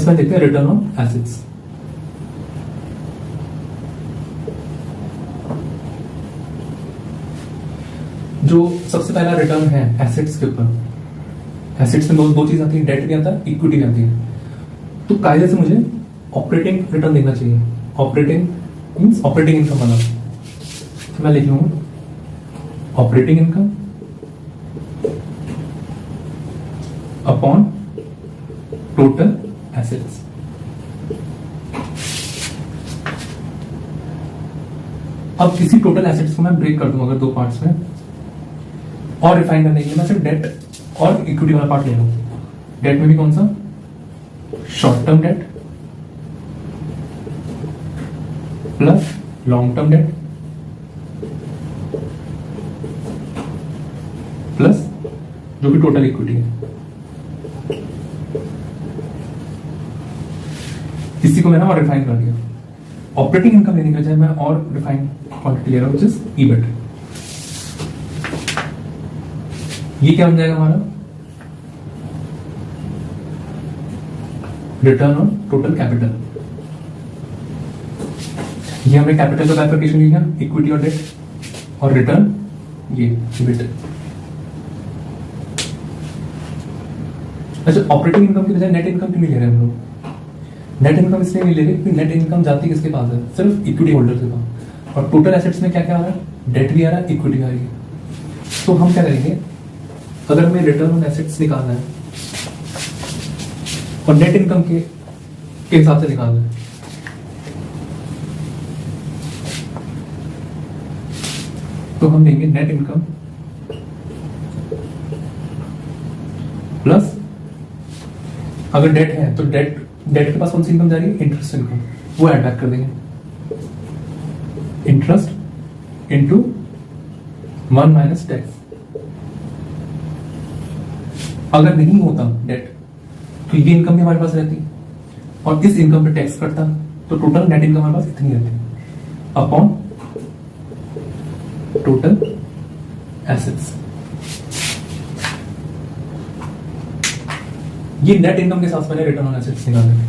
सबसे पहले देखते हैं रिटर्न ऑन एसेट्स। जो सबसे पहला रिटर्न है एसेट्स के ऊपर, एसेट्स में दो चीज आती है, डेट भी आता है, इक्विटी भी आती है। तो कायदे से मुझे ऑपरेटिंग रिटर्न देखना चाहिए। ऑपरेटिंग मीन्स ऑपरेटिंग इनकम वाला। तो मैं लिख लूंगा operating income upon total assets. अब किसी टोटल एसेट्स को मैं ब्रेक कर दूंगा अगर दो पार्ट्स में, और रिफाइन करने के लिए मैं सिर्फ डेट और इक्विटी वाला पार्ट ले लूं। डेट में भी कौन सा, short term debt plus long term debt plus जो भी टोटल इक्विटी है। इसी को मैंने और रिफाइन कर दिया। ऑपरेटिंग इनकम लेने के बजाय मैं और रिफाइन क्वांटिटी ले रहा हूं, जिस ईबिट। ये क्या बन जाएगा हमारा, रिटर्न ऑन टोटल कैपिटल। ये हमने कैपिटल का बाइफरकेशन लिया, इक्विटी और डेट, और रिटर्न ये ईबिट। अच्छा, ऑपरेटिंग इनकम के बजाय नेट इनकम क्यों नहीं ले रहे हम लोग? नेट इनकम इसलिए नहीं ले रहे क्योंकि नेट इनकम जाती किसके पास है, सिर्फ इक्विटी होल्डर के पास। और टोटल एसेट्स में क्या क्या आ रहा है, डेट भी आ रहा है, इक्विटी आ रही है। तो हम क्या करेंगे, अगर हमें रिटर्न ऑन एसेट्स निकालना है और नेट इनकम के हिसाब से निकालना है, तो हम देंगे नेट इनकम प्लस, अगर डेट है तो डेट के पास कौन सी इनकम जा रही है, इंटरेस्ट इनकम, वो ऐड बैक कर देंगे। Interest into 1 minus tax. अगर नहीं होता डेट तो ये इनकम भी हमारे पास रहती और इस इनकम पे टैक्स कटता, तो टोटल नेट इनकम हमारे पास इतनी रहती अपॉन टोटल एसेट्स। ये नेट इनकम के साथ मैंने रिटर्न ऑन एसेट्स निकाला है।